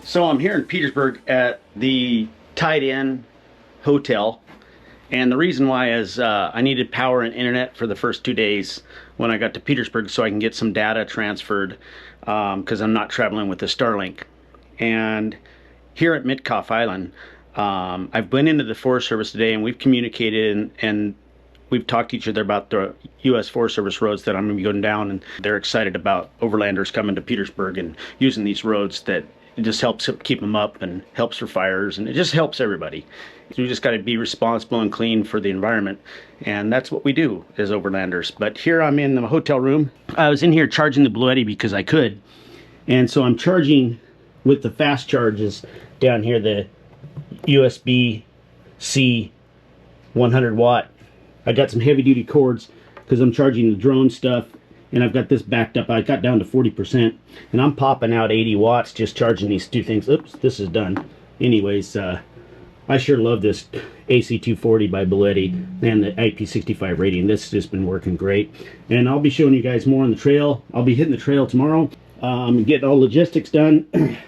So I'm here in Petersburg at the Tied In Hotel, and the reason why is I needed power and internet for the first 2 days when I got to Petersburg so I can get some data transferred because I'm not traveling with the Starlink. And here at Mitkof Island, I've been into the Forest Service today, and we've communicated and we've talked to each other about the U.S. Forest Service roads that I'm going to be going down, and they're excited about overlanders coming to Petersburg and using these roads. That it just helps keep them up and helps for fires, and it just helps everybody. So we just got to be responsible and clean for the environment, and that's what we do as overlanders. But here I'm in the hotel room. I was in here charging the Bluetti because I could, and so I'm charging with the fast charges down here, the USB-C 100 watt. I got some heavy duty cords because I'm charging the drone stuff, and I've got this backed up. I got down to 40%, and I'm popping out 80 watts just charging these two things. Oops, this is done. Anyways, I sure love this AC240 by Bluetti and the IP65 rating. This has just been working great, and I'll be showing you guys more on the trail. I'll be hitting the trail tomorrow, getting all logistics done.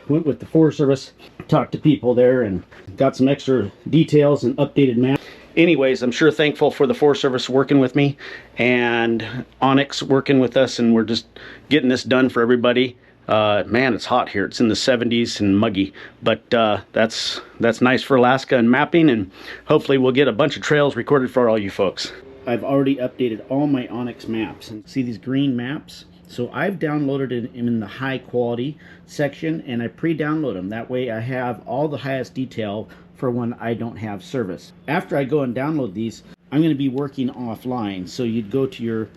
Went with the Forest Service, talked to people there, and got some extra details and updated maps. Anyways, I'm sure thankful for the Forest Service working with me and OnX working with us, and we're just getting this done for everybody. Man, it's hot here. It's in the 70s and muggy, but that's nice for Alaska and mapping, and hopefully we'll get a bunch of trails recorded for all you folks. I've already updated all my OnX maps, and see these green maps? So I've downloaded it in the high quality section, and I pre-download them. That way I have all the highest detail for when I don't have service. After I go and download these, I'm going to be working offline. So you'd go to your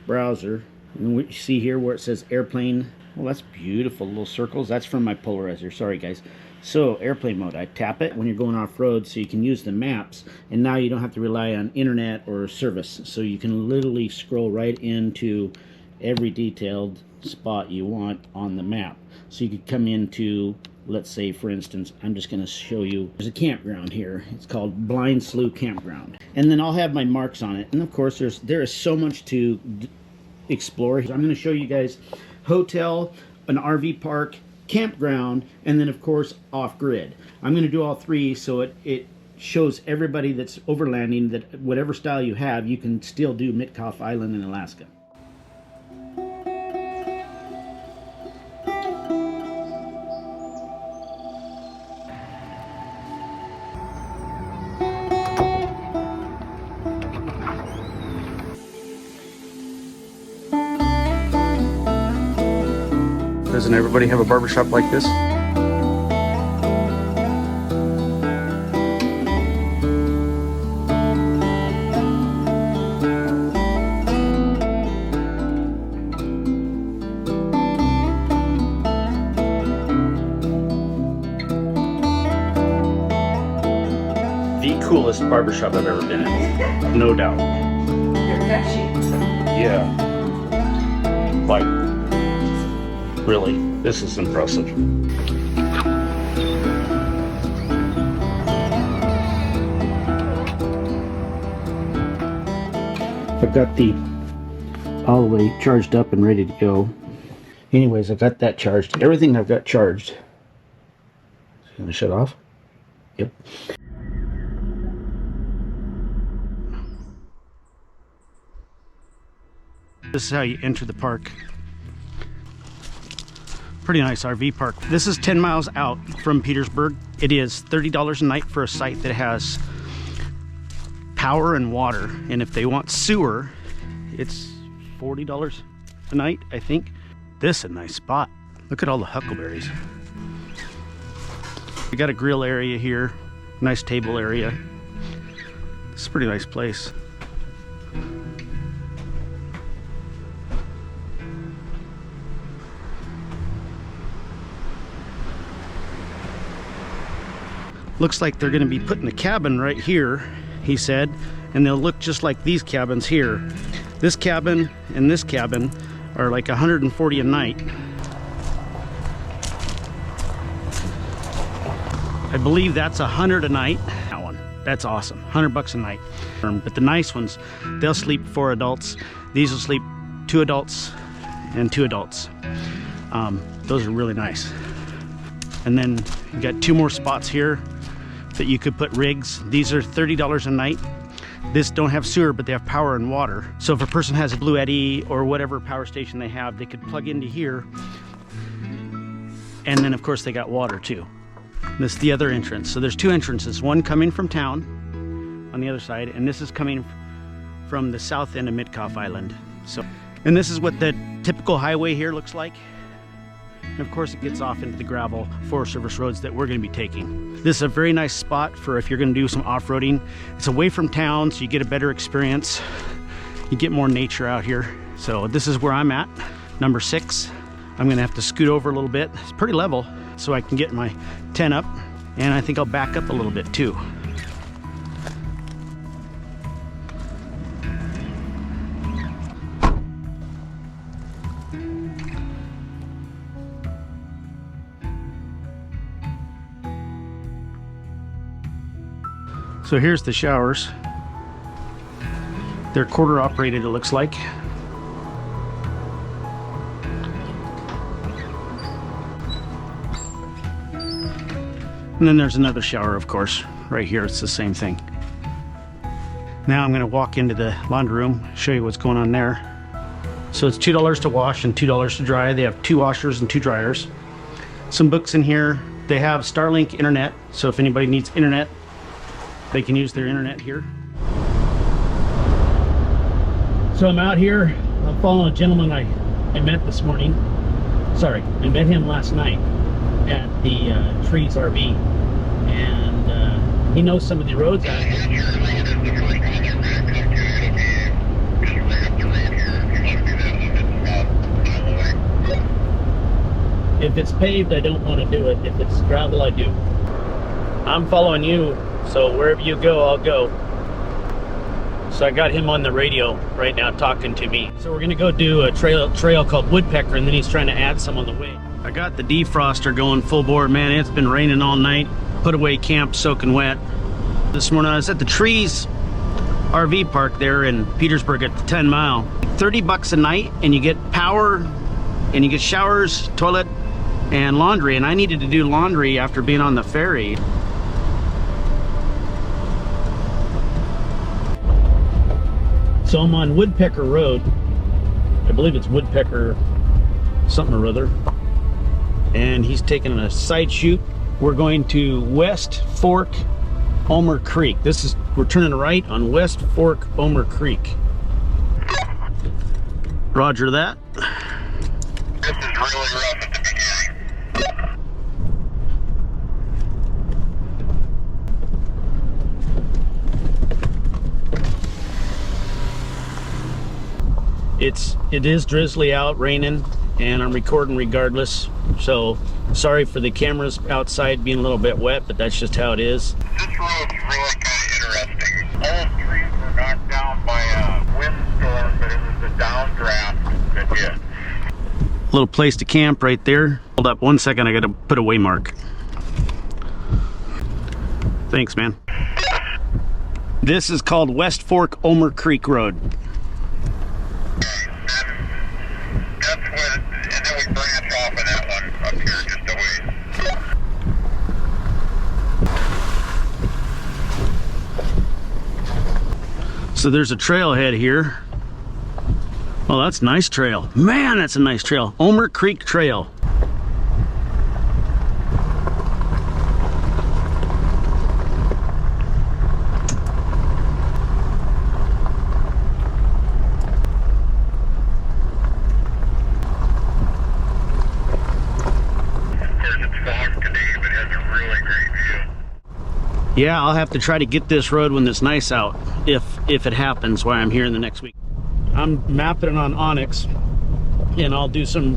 browser, and what you see here where it says airplane. Well, that's beautiful little circles. That's from my polarizer. Sorry guys. So airplane mode, I tap it when you're going off-road so you can use the maps, and now you don't have to rely on internet or service. So you can literally scroll right into every detailed spot you want on the map. So you could come into, let's say for instance, I'm just going to show you, there's a campground here. It's called Blind Slough Campground, and then I'll have my marks on it. And of course there is so much to explore. I'm going to show you guys hotel, an RV park, campground, and then of course off-grid. I'm going to do all three so it shows everybody that's overlanding that whatever style you have, you can still do Mitkof Island in Alaska. Doesn't everybody have a barbershop like this? The coolest barbershop I've ever been in, no doubt. You're catchy. Yeah. Like, really, this is impressive. I've got the all the way charged up and ready to go. Anyways, I got that charged. Everything I've got charged. It's gonna shut off? Yep. This is how you enter the park. Pretty nice RV park. This is 10 miles out from Petersburg. It is $30 a night for a site that has power and water, and if they want sewer, it's $40 a night, I think. This is a nice spot. Look at all the huckleberries. We got a grill area here, nice table area. It's a pretty nice place. Looks like they're going to be putting a cabin right here, he said, and they'll look just like these cabins here. This cabin and this cabin are like $140 a night. I believe that's $100 a night. That one, that's awesome, $100 a night. But the nice ones, they'll sleep 4 adults. These will sleep 2 adults and 2 adults. Those are really nice. And then you got 2 more spots here that you could put rigs. These are $30 a night. This don't have sewer, but they have power and water. So if a person has a Bluetti or whatever power station they have, they could plug into here. And then of course they got water too. This is the other entrance. So there's 2 entrances, one coming from town on the other side, and this is coming from the south end of Mitkof Island. So, and this is what the typical highway here looks like. And of course it gets off into the gravel Forest Service roads that we're going to be taking. This is a very nice spot for if you're going to do some off-roading. It's away from town, so you get a better experience. You get more nature out here. So this is where I'm at, number 6. I'm going to have to scoot over a little bit. It's pretty level, so I can get my tent up. And I think I'll back up a little bit too. So here's the showers. They're quarter operated, it looks like. And then there's another shower, of course. Right here, it's the same thing. Now I'm gonna walk into the laundry room, show you what's going on there. So it's $2 to wash and $2 to dry. They have 2 washers and 2 dryers. Some books in here. They have Starlink internet, so if anybody needs internet, they can use their internet here. So I'm out here. I'm following a gentleman I met this morning. Sorry, I met him last night at the Trees RV, and he knows some of the roads out here. If it's paved, I don't want to do it. If it's gravel, I do. I'm following you. So wherever you go, I'll go. So I got him on the radio right now talking to me. So we're gonna go do a trail called Woodpecker, and then he's trying to add some on the way. I got the defroster going full bore. Man, it's been raining all night. Put away camp soaking wet. This morning I was at the Trees RV park there in Petersburg at the 10 Mile. $30 a night, and you get power, and you get showers, toilet, and laundry. And I needed to do laundry after being on the ferry. So I'm on Woodpecker Road. I believe it's Woodpecker something or other. And he's taking a side shoot. We're going to West Fork Omer Creek. We're turning right on West Fork Omer Creek. Roger that. This is really rough at the beginning. It is drizzly out, raining, and I'm recording regardless. So sorry for the cameras outside being a little bit wet, but that's just how it is. This road's really kind of interesting. All trees were knocked down by a windstorm, but it was the downdraft that hit. Little place to camp right there. Hold up 1 second, I gotta put a waymark. Thanks, man. This is called West Fork Omer Creek Road. That's what, and then we branch off of that one up here just a ways. So there's a trailhead here. Oh, that's a nice trail. Man, that's a nice trail. Omer Creek Trail. Yeah, I'll have to try to get this road when it's nice out, if it happens while I'm here in the next week. I'm mapping it on OnX, and I'll do some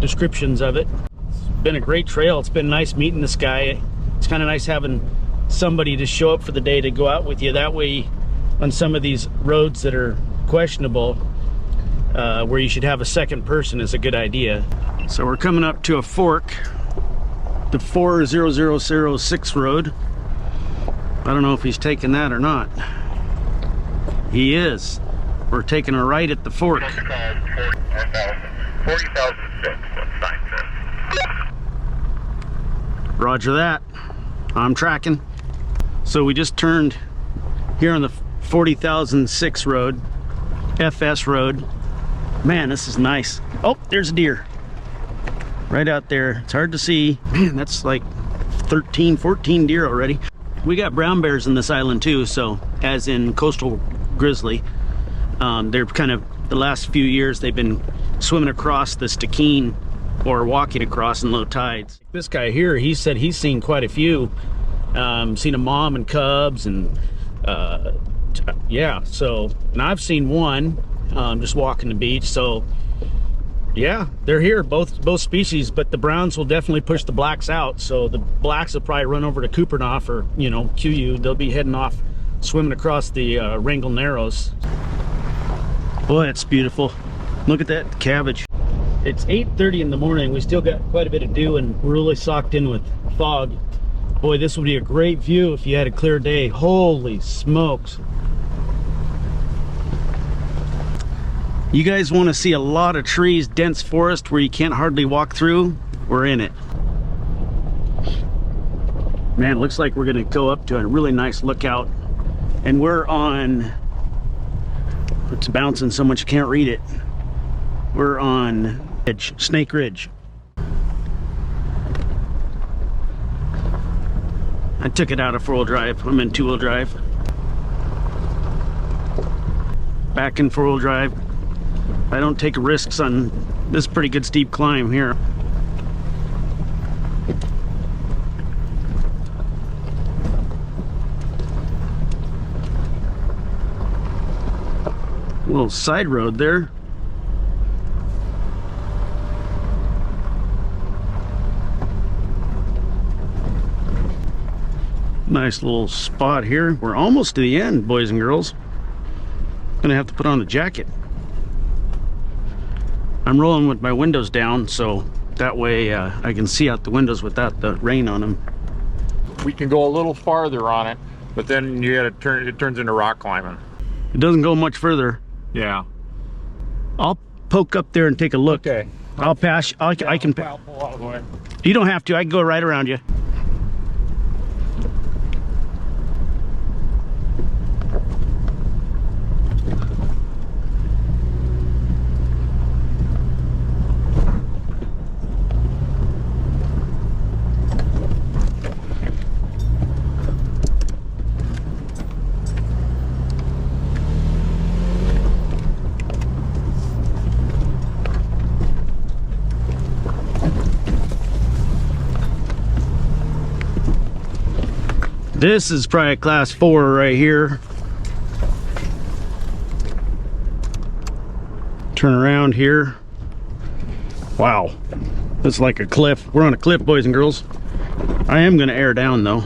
descriptions of it. It's been a great trail. It's been nice meeting this guy. It's kind of nice having somebody to show up for the day to go out with you. That way, on some of these roads that are questionable, where you should have a second person is a good idea. So we're coming up to a fork, the 40006 road. I don't know if he's taking that or not. He is. We're taking a right at the fork. 40,006, what sign says. Roger that. I'm tracking. So we just turned here on the 40,006 road, FS road. Man, this is nice. Oh, there's a deer. Right out there. It's hard to see. Man, that's like 13, 14 deer already. We got brown bears in this island too, so as in coastal grizzly. They're kind of, the last few years, they've been swimming across the Stikine or walking across in low tides. This guy here, he said he's seen quite a few. Seen a mom and cubs, and yeah, so, and I've seen one just walking the beach. So yeah, they're here, both species, but the browns will definitely push the blacks out. So the blacks will probably run over to Kupernoff or, you know, QU. They'll be heading off, swimming across the Wrangell Narrows. Boy, it's beautiful. Look at that cabbage. It's 8:30 in the morning. We still got quite a bit to do, and we're really socked in with fog. Boy, this would be a great view if you had a clear day. Holy smokes. You guys want to see a lot of trees, dense forest where you can't hardly walk through? We're in it. Man, it looks like we're gonna go up to a really nice lookout, and we're on, it's bouncing so much you can't read it. We're on Snake Ridge. I took it out of 4-wheel drive. I'm in 2-wheel drive. Back in 4-wheel drive. I don't take risks on this pretty good steep climb here. A little side road there. Nice little spot here. We're almost to the end, boys and girls. Gonna have to put on a jacket. I'm rolling with my windows down, so that way I can see out the windows without the rain on them. We can go a little farther on it, but then you gotta turn, it turns into rock climbing. It doesn't go much further. Yeah. I'll poke up there and take a look. Okay. I'll pass. I can. I'll pull out of the way. You don't have to. I can go right around you. This is probably a class 4 right here. Turn around here. Wow, it's like a cliff. We're on a cliff, boys and girls. I am gonna air down though.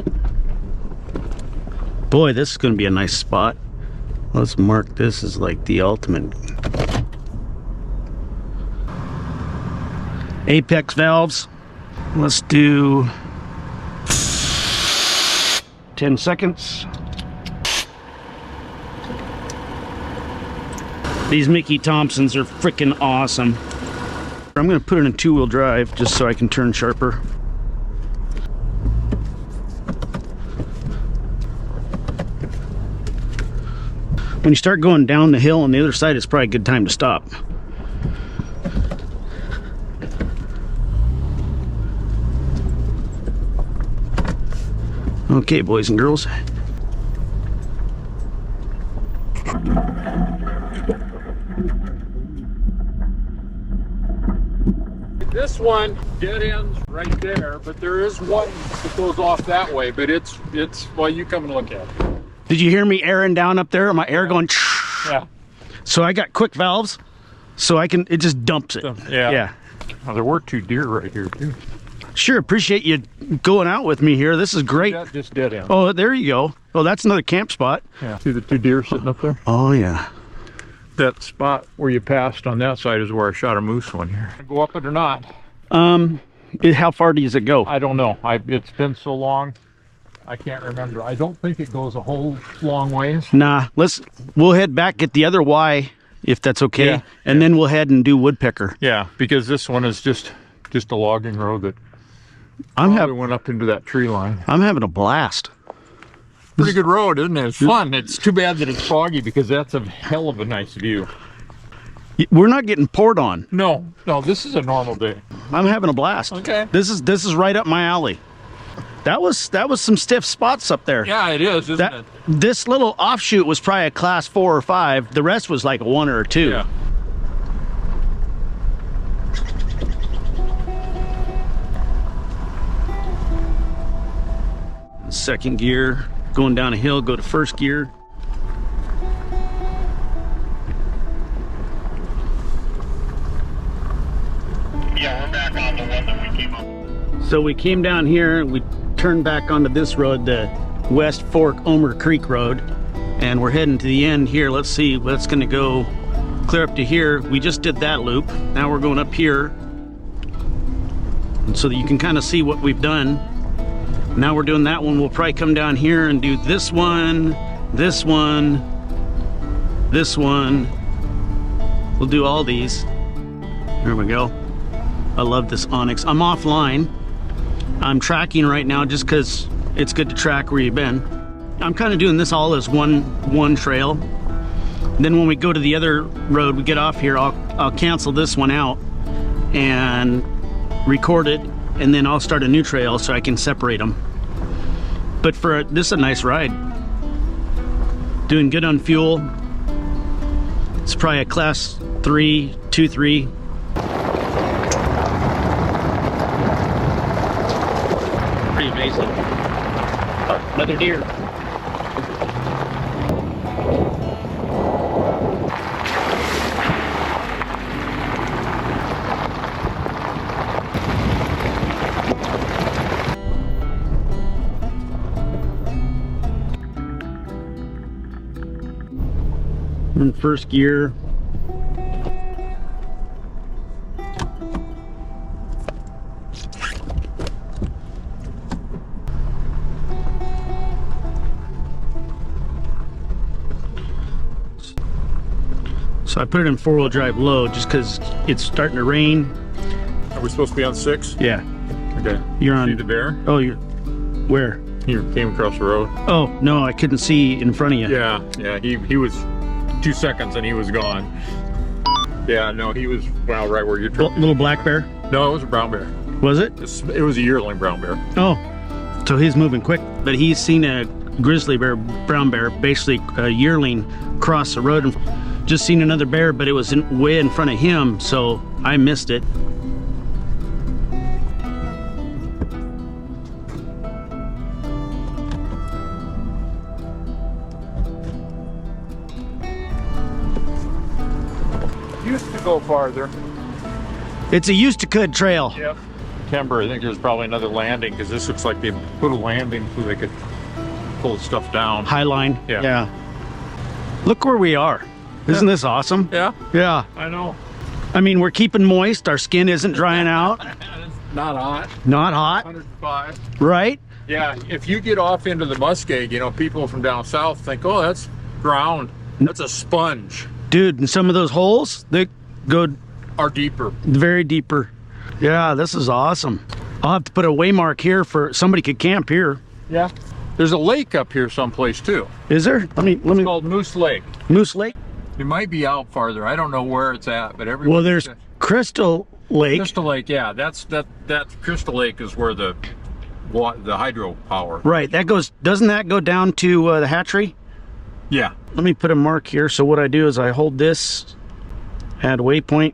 Boy, this is gonna be a nice spot. Let's mark this as like the ultimate. Apex valves. Let's do 10 seconds. These Mickey Thompsons are freaking awesome. I'm gonna put it in 2-wheel drive just so I can turn sharper. When you start going down the hill on the other side, it's probably a good time to stop. Okay, boys and girls. This one dead ends right there, but there is one that goes off that way, but it's well, you come and look at it. Did you hear me airing down up there? My air going. Yeah. So I got quick valves, so I can. It just dumps it. Yeah. Yeah. Oh, there were 2 deer right here too. Sure, appreciate you going out with me here. This is great. That just dead end. Oh, there you go. Oh, that's another camp spot. Yeah. See the 2 deer sitting up there? Oh yeah. That spot where you passed on that side is where I shot a moose one here. Go up it or not? How far does it go? I don't know. It's been so long, I can't remember. I don't think it goes a whole long ways. Nah, we'll head back, get the other Y, if that's okay, Yeah, and then we'll head and do Woodpecker. Yeah, because this one is just a logging road that Probably went up into that tree line. I'm having a blast. Pretty good road, isn't it? It's fun. It's too bad that it's foggy because that's a hell of a nice view. We're not getting poured on. No, this is a normal day. I'm having a blast. Okay. This is right up my alley. That was some stiff spots up there. Yeah, it is, isn't it? This little offshoot was probably a class 4 or 5. The rest was like a 1 or a 2. Yeah. Second gear, going down a hill, go to first gear. Yeah, we're back on the one that we came up. So we came down here, we turned back onto this road, the West Fork Omer Creek Road, and we're heading to the end here. Let's see, that's gonna go clear up to here. We just did that loop. Now we're going up here. And so that you can kind of see what we've done. Now we're doing that one. We'll probably come down here and do this one, this one, this one. We'll do all these. There we go. I love this Onyx. I'm offline. I'm tracking right now just because it's good to track where you've been. I'm kind of doing this all as one trail. Then when we go to the other road, we get off here, I'll cancel this one out and record it, and then I'll start a new trail so I can separate them. But this is a nice ride. Doing good on fuel. It's probably a class 3, 2-3. Pretty amazing. Another deer. In first gear. So I put it in 4-wheel drive low just because it's starting to rain. Are we supposed to be on 6? Yeah. Okay. You're on. See the bear? Oh, you're where? He came across the road. Oh no, I couldn't see in front of you. Yeah. He was 2 seconds and he was gone. Yeah, no, he was right where you're trying. Little black bear? No, it was a brown bear. Was it? It was a yearling brown bear. Oh, so he's moving quick. But he's seen a grizzly bear, brown bear, basically a yearling cross the road and just seen another bear, but it was way in front of him, so I missed it. Used to go farther. It's a used to could trail. Yep. Timber, I think there's probably another landing because this looks like they put a landing so they could pull stuff down. High line. Yeah. Look where we are. Isn't this awesome? Yeah. Yeah. I know. I mean, we're keeping moist. Our skin isn't drying out. Not hot. Not hot. 105. Right? Yeah. If you get off into the muskeg, you know, people from down south think, oh, that's ground. That's a sponge. Dude, and some of those holes, they go Are deeper. very deeper. Yeah, this is awesome. I'll have to put a waymark here for somebody could camp here. Yeah. There's a lake up here someplace too. Is there? Let me. It's called Moose Lake. Moose Lake. It might be out farther. I don't know where it's at, but everywhere. Well, there's Crystal Lake. Crystal Lake. Yeah, that Crystal Lake is where the hydropower. Right. That goes. Doesn't that go down to the hatchery? Yeah. Let me put a mark here. So what I do is I hold this, add waypoint,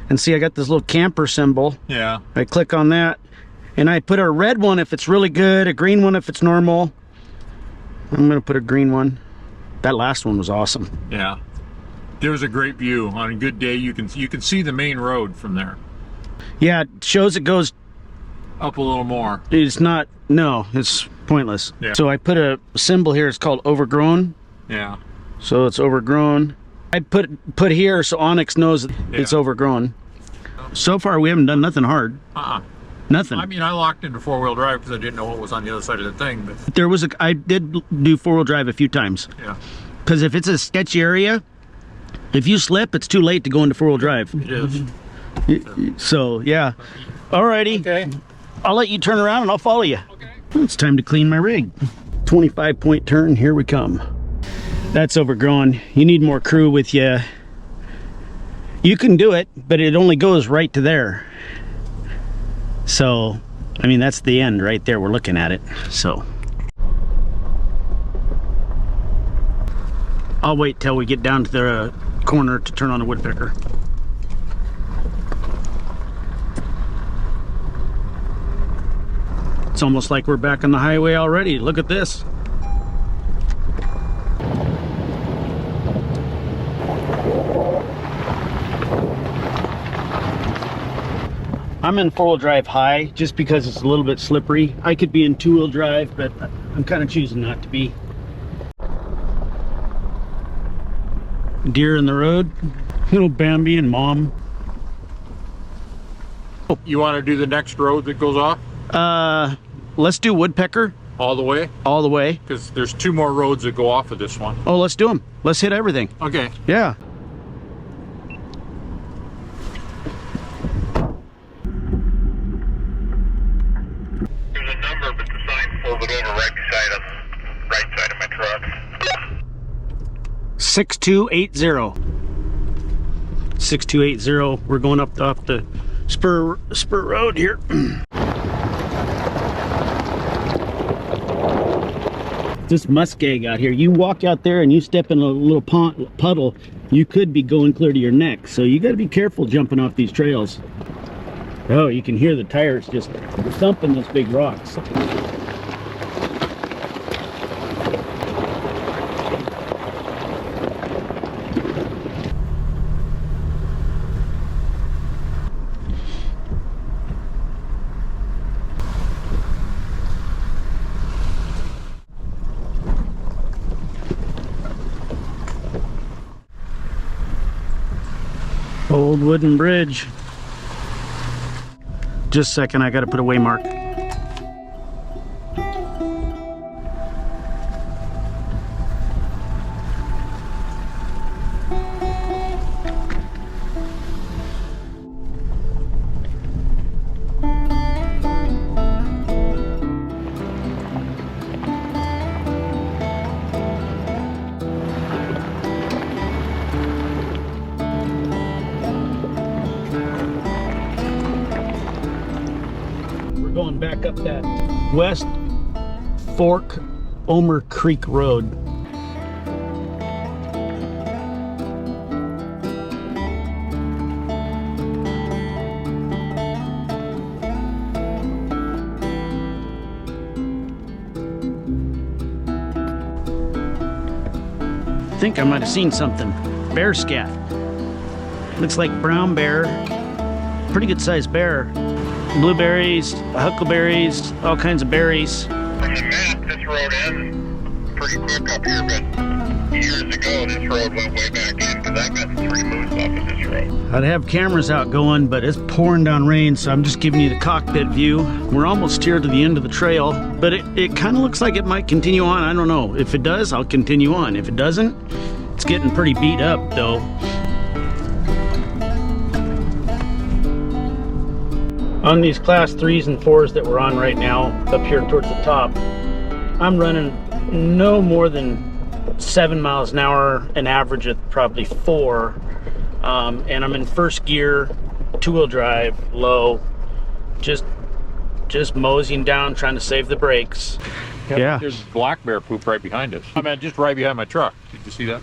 and see I got this little camper symbol. Yeah. I click on that, and I put a red one if it's really good, a green one if it's normal. I'm gonna put a green one. That last one was awesome. Yeah. There's a great view. On a good day, you can see the main road from there. Yeah, it shows it goes Up a little more. It's not, no, it's pointless. Yeah. So I put a symbol here, it's called overgrown. Yeah. So it's overgrown. I put here so Onyx knows it's overgrown. So far we haven't done nothing hard. Nothing. I mean, I locked into 4-wheel drive because I didn't know what was on the other side of the thing. But I did do 4-wheel drive a few times. yeah. Because if it's a sketchy area, if you slip, it's too late to go into 4-wheel drive. It is. So yeah. Alrighty. Okay. I'll let you turn around and I'll follow you. Okay. It's time to clean my rig. 25-point turn, here we come. That's overgrown. You need more crew with you. You can do it, but it only goes right to there. So, I mean, that's the end right there. We're looking at it. So, I'll wait till we get down to the corner to turn on the woodpecker. It's almost like we're back on the highway already. Look at this. I'm in 4-wheel drive high just because it's a little bit slippery. I could be in 2-wheel drive, but I'm kind of choosing not to be. Deer in the road. Little Bambi and Mom. You want to do the next road that goes off? Let's do Woodpecker. All the way? All the way. Because there's 2 more roads that go off of this one. Oh, let's do them. Let's hit everything. Okay. Yeah. There's a number, but the sign folded over right beside on the right side of my truck. 6280. 6280. We're going up off the spur road here. This muskeg out here, you walk out there and you step in a little puddle, you could be going clear to your neck. So you got to be careful jumping off these trails. Oh, you can hear the tires just thumping those big rocks. Old wooden bridge. Just a second, I gotta put a waymark. Going back up that West Fork Omer Creek Road. I think I might have seen something. Bear scat. Looks like brown bear. Pretty good sized bear. Blueberries, huckleberries, all kinds of berries. When you map this road in pretty quick up here, but years ago this road went way back in because I got 3 moose off of this road. I'd have cameras out going, but it's pouring down rain, so I'm just giving you the cockpit view. We're almost here to the end of the trail, but it kind of looks like it might continue on. I don't know. If it does, I'll continue on. If it doesn't, it's getting pretty beat up though. On these class 3s and 4s that we're on right now, up here towards the top, I'm running no more than 7 miles an hour, an average of probably 4. And I'm in first gear, 2-wheel drive, low, just moseying down, trying to save the brakes. Yeah. There's black bear poop right behind us. I mean, just right behind my truck. Did you see that?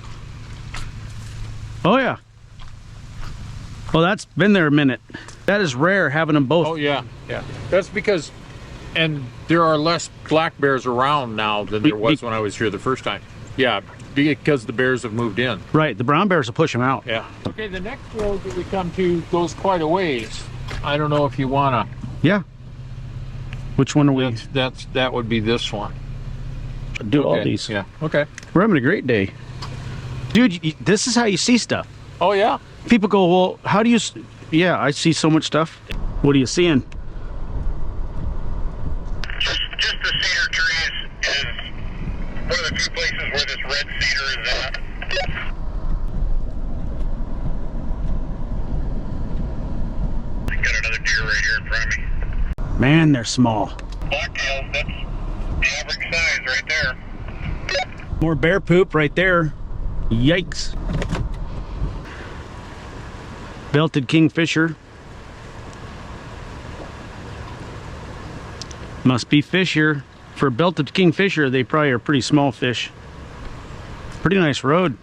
Oh yeah. Well, that's been there a minute. That is rare having them both. Oh yeah, yeah. That's because, and there are less black bears around now than there was when I was here the first time. Yeah, because the bears have moved in. Right, the brown bears will push them out. Yeah. Okay, the next road that we come to goes quite a ways. I don't know if you wanna. Yeah. Which one are we? That would be this one. Do okay. all these. Yeah. Okay. We're having a great day, dude. This is how you see stuff. Oh yeah. People go, well, how do you? Yeah, I see so much stuff. What are you seeing? Just the cedar trees and one of the few places where this red cedar is at. I got another deer right here in front of me. Man, they're small. Blacktails, that's the average size right there. More bear poop right there. Yikes. Belted kingfisher. Must be fish here. For a belted kingfisher, they probably are pretty small fish. Pretty nice road.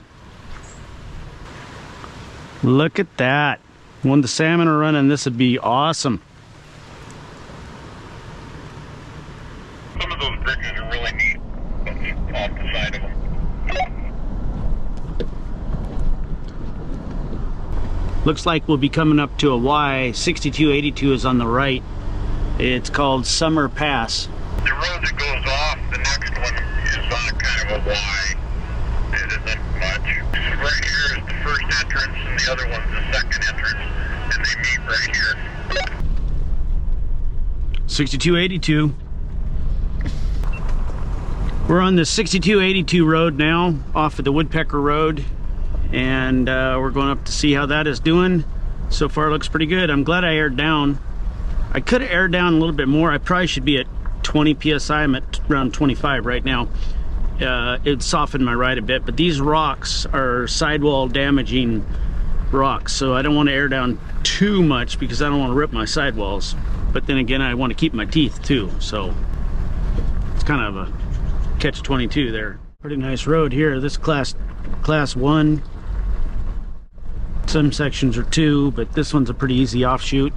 Look at that. When the salmon are running, this would be awesome. Some of those bridges are really neat off the side of them. Looks like we'll be coming up to a Y. 6282 is on the right. It's called Summer Pass. The road that goes off, the next one is on kind of a Y. It isn't much. Right here is the first entrance, and the other one's the second entrance, and they meet right here. 6282. We're on the 6282 road now, off of the Woodpecker Road, and we're going up to see how that is doing. So far it looks pretty good. I'm glad I aired down. I could have aired down a little bit more. I probably should be at 20 psi. I'm at around 25 right now. It softened my ride a bit, but these rocks are sidewall damaging rocks, so I don't want to air down too much because I don't want to rip my sidewalls. But then again, I want to keep my teeth too, so it's kind of a catch-22 there. Pretty nice road here. This class 1. Some sections are 2, but this one's a pretty easy offshoot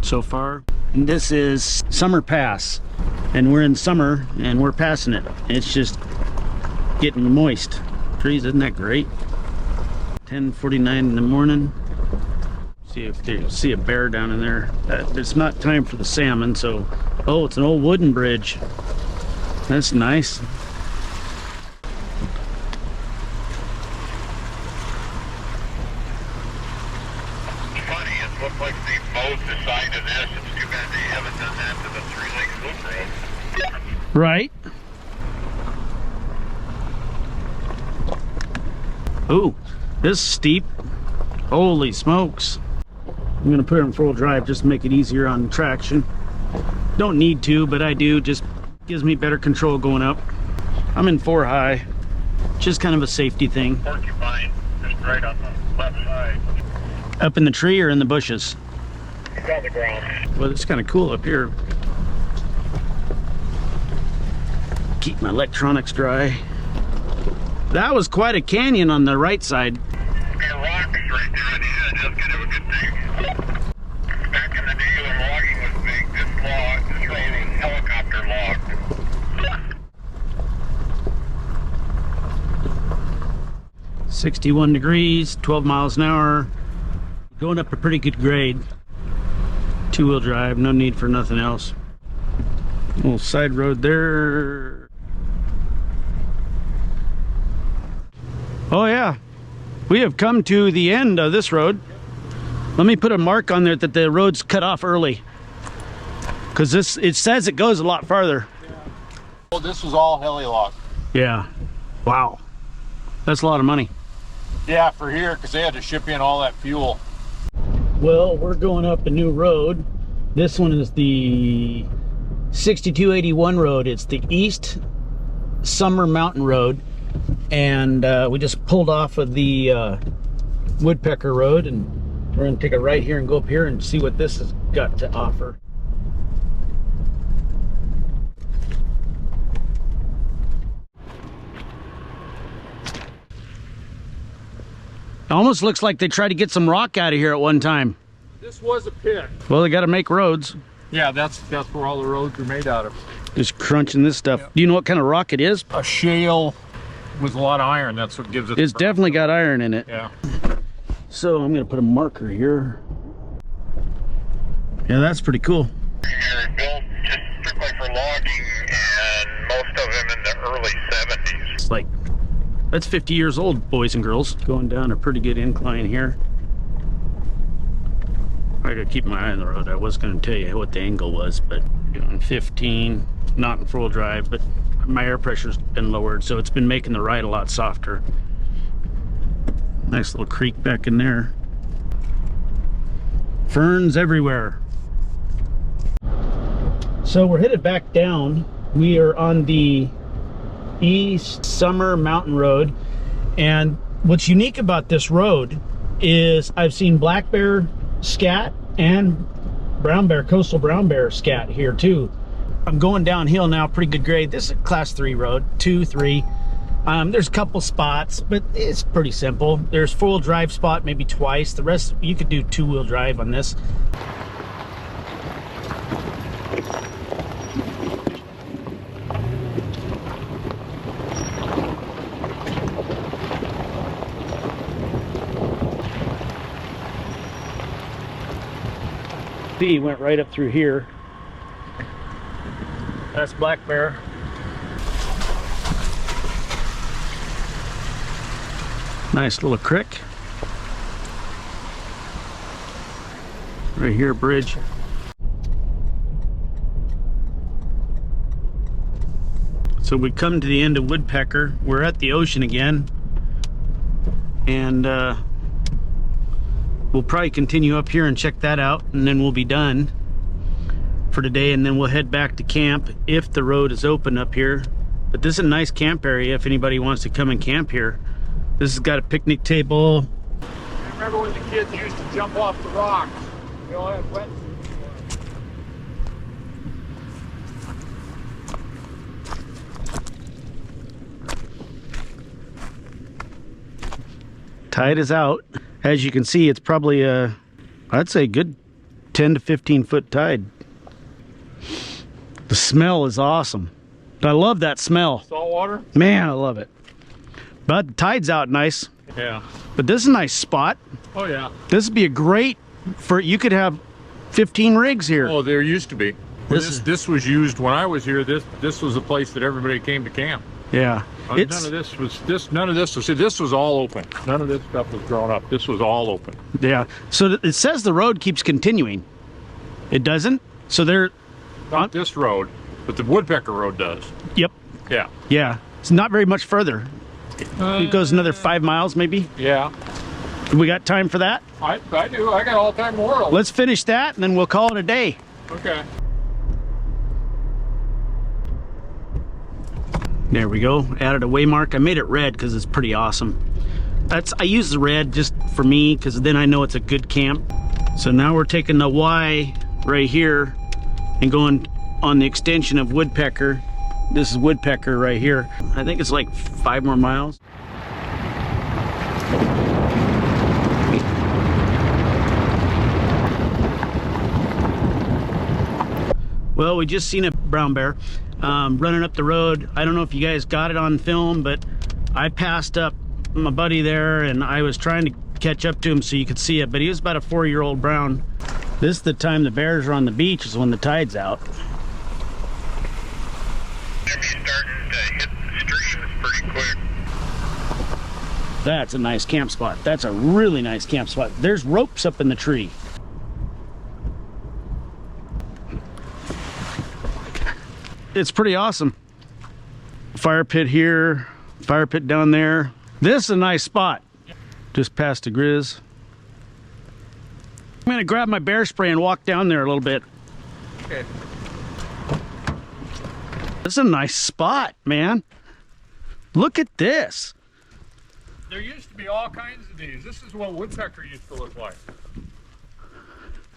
so far. And this is Summer Pass, and we're in summer and we're passing it. It's just getting moist. Trees, isn't that great? 10:49 in the morning. See if they see a bear down in there. It's not time for the salmon, so oh, it's an old wooden bridge. That's nice. It's funny, it looked like they mowed the side of this. It's too bad they haven't done that to the three-leg loop road. Right. Ooh, this is steep. Holy smokes. I'm gonna put it in 4-wheel drive just to make it easier on traction. Don't need to, but I do. Just gives me better control going up. I'm in 4 high. Just kind of a safety thing. Porcupine, just right on the left side. Up in the tree or in the bushes? It's on the ground. Well, it's kind of cool up here. Keep my electronics dry. That was quite a canyon on the right side. There are rocks right there on the edge. That's kind of a good thing. Back in the day when logging was big, this road was helicopter logged. 61 degrees, 12 miles an hour. Going up a pretty good grade. 2-wheel drive, no need for nothing else. Little side road there. Oh yeah, we have come to the end of this road. Let me put a mark on there that the road's cut off early, because it says it goes a lot farther. Well, this was all heli lock. Yeah, wow, that's a lot of money. Yeah, for here, because they had to ship in all that fuel. Well, we're going up a new road. This one is the 6281 road. It's the East Summer Mountain Road, and we just pulled off of the Woodpecker Road, and we're going to take a right here and go up here and see what this has got to offer. It almost looks like they tried to get some rock out of here at one time. This was a pit. Well, they got to make roads. Yeah, that's where all the roads are made out of. Just crunching this stuff. Do you know what kind of rock it is? A shale with a lot of iron. That's what gives it. It's definitely got iron in it. Yeah. So I'm going to put a marker here. Yeah, that's pretty cool. They're built just strictly for logging, and most of them in the early 70s. It's like, that's 50 years old, boys and girls. Going down a pretty good incline here. I gotta keep my eye on the road. I was gonna tell you what the angle was, but doing 15, not in 4-wheel drive, but my air pressure's been lowered, so it's been making the ride a lot softer. Nice little creek back in there. Ferns everywhere. So we're headed back down. We are on the East Summer Mountain Road, and what's unique about this road is I've seen black bear scat and brown bear, coastal brown bear scat here too. I'm going downhill now, pretty good grade. This is a class 3 road, 2, 3. There's a couple spots, but it's pretty simple. There's 4-wheel drive spot maybe twice. The rest you could do 2-wheel drive on this. He went right up through here. That's black bear. Nice little creek. Right here, bridge. So we come to the end of Woodpecker. We're at the ocean again. And we'll probably continue up here and check that out, and then we'll be done for today, and then we'll head back to camp if the road is open up here. But this is a nice camp area if anybody wants to come and camp here. This has got a picnic table. I remember when the kids used to jump off the rocks. They all had wetsuits. Tide is out. As you can see, it's probably a, I'd say, good 10 to 15 foot tide. The smell is awesome. I love that smell. Salt water? Man, I love it. But the tide's out nice. Yeah. But this is a nice spot. Oh yeah. This would be a great, for you could have 15 rigs here. Oh, there used to be. This was used when I was here. This was a place that everybody came to camp. Yeah. None of this was. See, this was all open. None of this stuff was grown up. This was all open. Yeah. So it says the road keeps continuing. It doesn't. So they're not this road, but the Woodpecker Road does. Yep. Yeah. Yeah. It's not very much further. It goes another 5 miles, maybe. Yeah. We got time for that? I do. I got all time in the world. Let's finish that, and then we'll call it a day. Okay. There we go. Added a waymark. I made it red because it's pretty awesome. I use the red just for me because then I know it's a good camp. So now we're taking the Y right here and going on the extension of Woodpecker. This is Woodpecker right here. I think it's like 5 more miles. Well, we just seen a brown bear running up the road. I don't know if you guys got it on film, but I passed up my buddy there and I was trying to catch up to him so you could see it, but he was about a 4-year-old brown. This is the time the bears are on the beach, is when the tide's out. They'll be starting to hit the streams pretty quick. That's a nice camp spot. That's a really nice camp spot. There's ropes up in the tree. It's pretty awesome. Fire pit here, fire pit down there. This is a nice spot. Just past the Grizz. I'm gonna grab my bear spray and walk down there a little bit. Okay. This is a nice spot, man. Look at this. There used to be all kinds of these. This is what Woodpecker used to look like.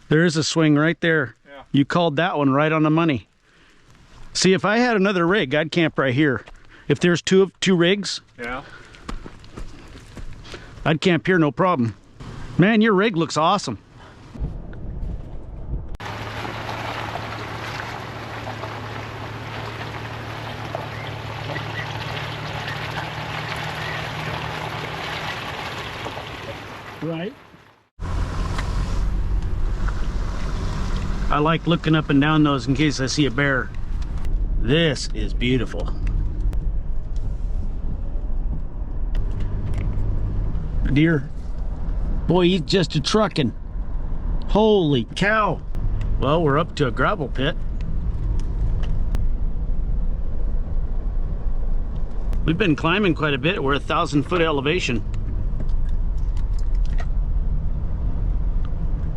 There is a swing right there. Yeah. You called that one right on the money. See, if I had another rig, I'd camp right here. If there's two rigs, Yeah. I'd camp here, no problem. Man, your rig looks awesome. Right. I like looking up and down those in case I see a bear. This is beautiful. Deer. Boy, he's just a trucking. Holy cow. Well, we're up to a gravel pit. We've been climbing quite a bit. We're 1,000-foot elevation.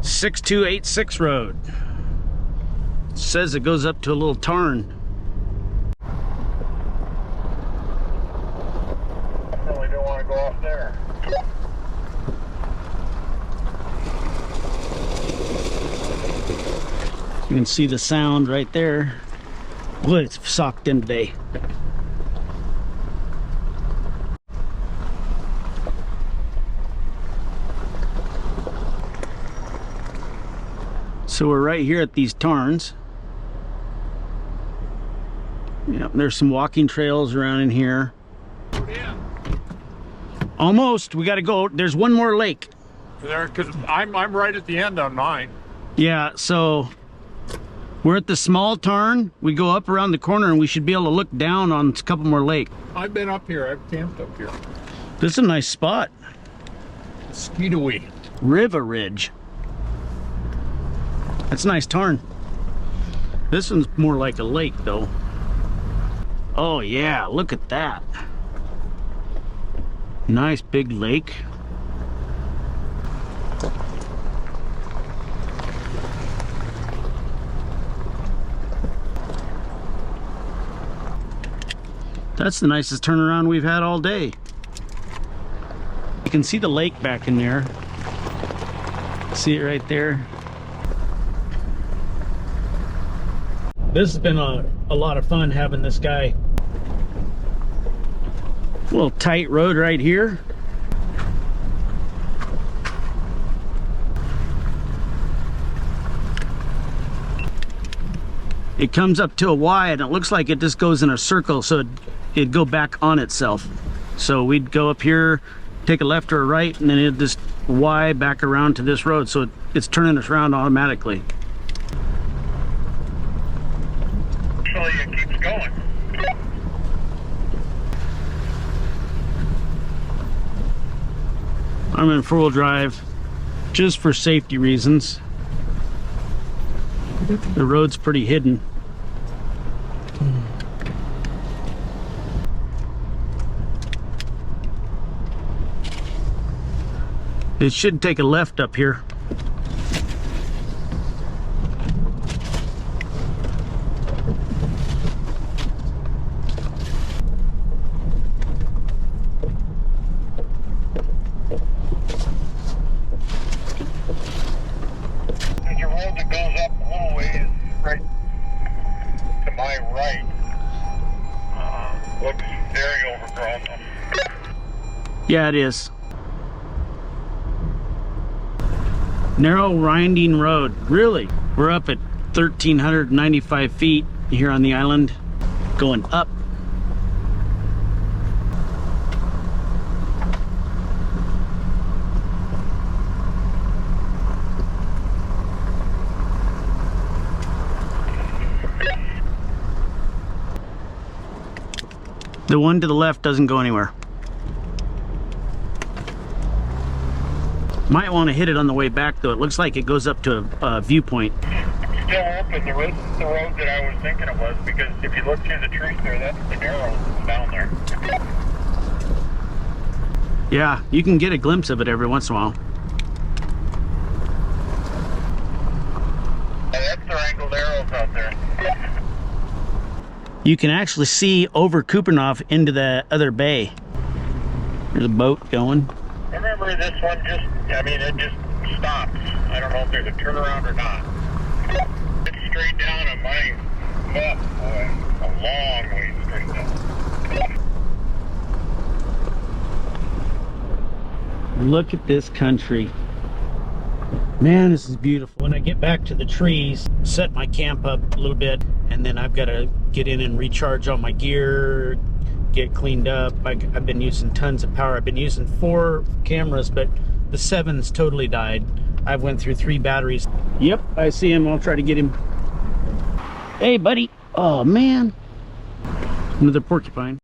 6286 road. says it goes up to a little tarn. Definitely don't want to go off there. You can see the sound right there. Boy, it's socked in today. So we're right here at these tarns. Yep, there's some walking trails around in here. Yeah. Almost. We got to go. There's one more lake. There, because I'm right at the end on mine. Yeah, so we're at the small tarn. We go up around the corner and we should be able to look down on a couple more lakes. I've been up here. I've camped up here. This is a nice spot. Skeetawee. River Ridge. That's a nice tarn. This one's more like a lake though. Oh yeah, look at that. Nice big lake. That's the nicest turnaround we've had all day. You can see the lake back in there. See it right there. This has been a lot of fun having this guy. A little tight road right here. It comes up to a Y and it looks like it just goes in a circle, so it'd go back on itself. So we'd go up here, take a left or a right, and then it'd just Y back around to this road, so it's turning us around automatically. Actually, it keeps going. I'm in four-wheel drive just for safety reasons. The road's pretty hidden. It should take a left up here. There's a road that goes up a little ways right to my right. Looks very overgrown though. Yeah, it is. Narrow winding road, really. We're up at 1,395 feet here on the island, going up. The one to the left doesn't go anywhere. Might want to hit it on the way back though. It looks like it goes up to a viewpoint. Still open. There isn't the road that I was thinking it was, because if you look through the trees there, that's the narrow down there. Yeah, you can get a glimpse of it every once in a while. Yeah, that's their angled arrows out there. You can actually see over Kupernoff into the other bay. There's a boat going. Remember this one it just stops. I don't know if there's a turnaround or not. It's straight down on my left, boy. A long way straight down. Look at this country. Man, this is beautiful. When I get back to the trees, set my camp up a little bit, and then I've got to get in and recharge all my gear, get cleaned up. I've been using tons of power. I've been using 4 cameras, but the 7's totally died. I've went through 3 batteries. Yep, I see him. I'll try to get him. Hey, buddy. Oh, man. Another porcupine.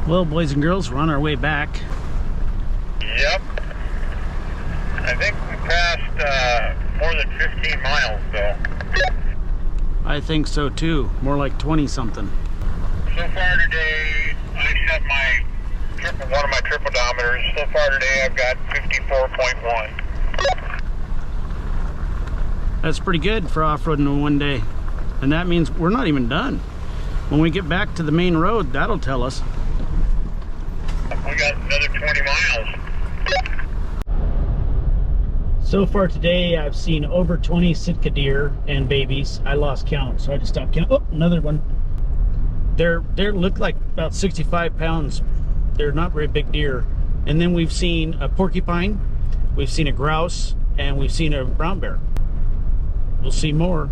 Well, boys and girls, we're on our way back. Yep. I think we passed more than 15 miles, though. I think so too. More like 20 something. So far today, I set one of my tripodometers. So far today, I've got 54.1. That's pretty good for off-roading in one day. And that means we're not even done. When we get back to the main road, that'll tell us. We got another 20 miles. So far today, I've seen over 20 Sitka deer and babies. I lost count, so I just stopped counting. Oh, another one. They look like about 65 pounds. They're not very big deer. And then we've seen a porcupine, we've seen a grouse, and we've seen a brown bear. We'll see more.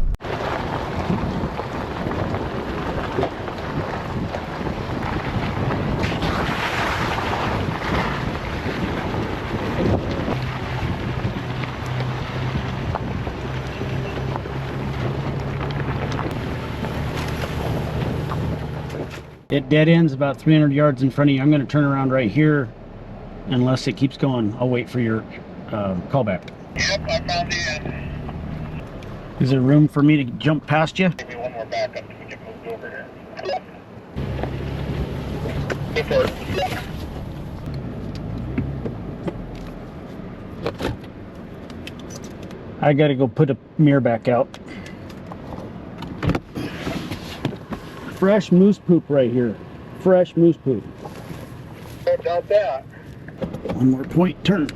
It dead ends about 300 yards in front of you. I'm going to turn around right here unless it keeps going. I'll wait for your callback. Yep, I found the end. Is there room for me to jump past you? Give me one more backup so we get moved over here. Go for it. I got to go put a mirror back out. Fresh moose poop right here. Fresh moose poop. Don't doubt that. One more point turn.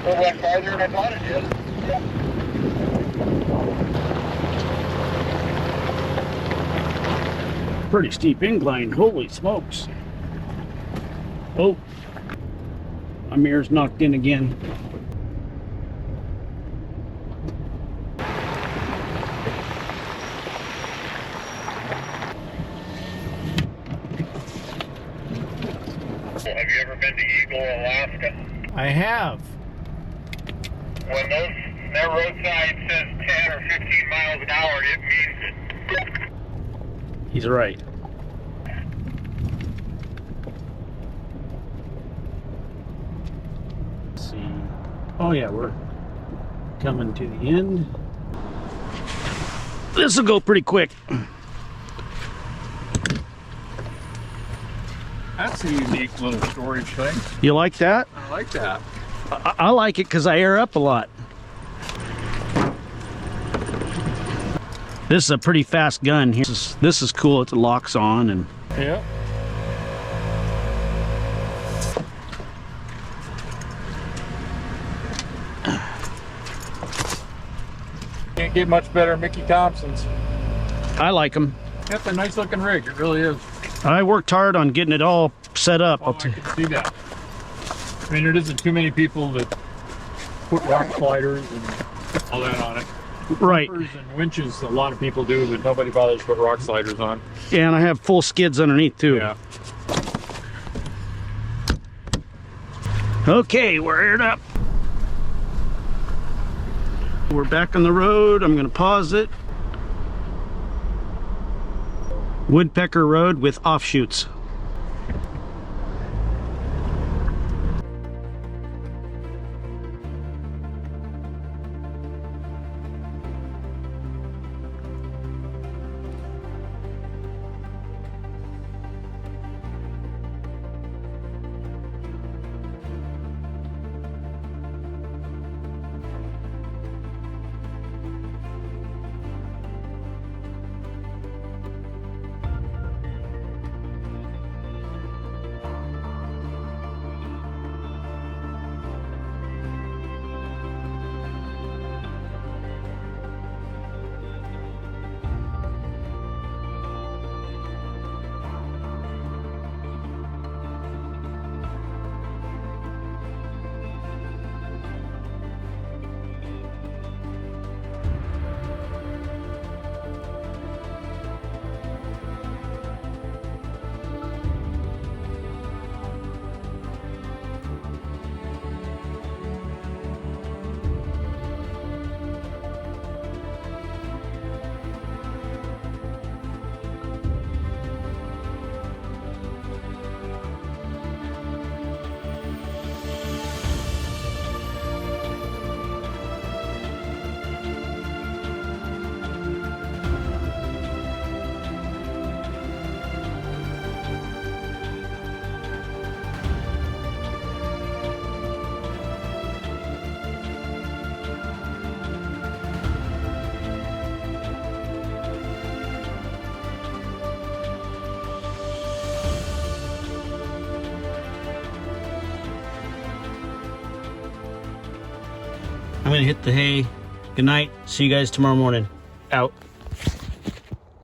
It went farther than I thought it did. Pretty steep incline. Holy smokes. Oh, my mirror's knocked in again. Have you ever been to Eagle, Alaska? I have. When that roadside says 10 or 15 miles an hour, it means it. He's right. Let's see. Oh yeah, we're coming to the end. This will go pretty quick. That's a unique little storage thing. You like that? I like that. I like it because I air up a lot. This is a pretty fast gun here. This is cool. It locks on and Yeah. Can't get much better Mickey Thompson's. I like them. That's a nice looking rig. It really is. I worked hard on getting it all set up. Oh, I can see that. I mean, there isn't too many people that put rock sliders and all that on it. Right. Bumpers and winches, a lot of people do, but nobody bothers to put rock sliders on. Yeah, and I have full skids underneath too. Yeah. Okay, we're aired up. We're back on the road. I'm going to pause it. Woodpecker Road with offshoots. gonna hit the hay. Good night. See you guys tomorrow morning. Out.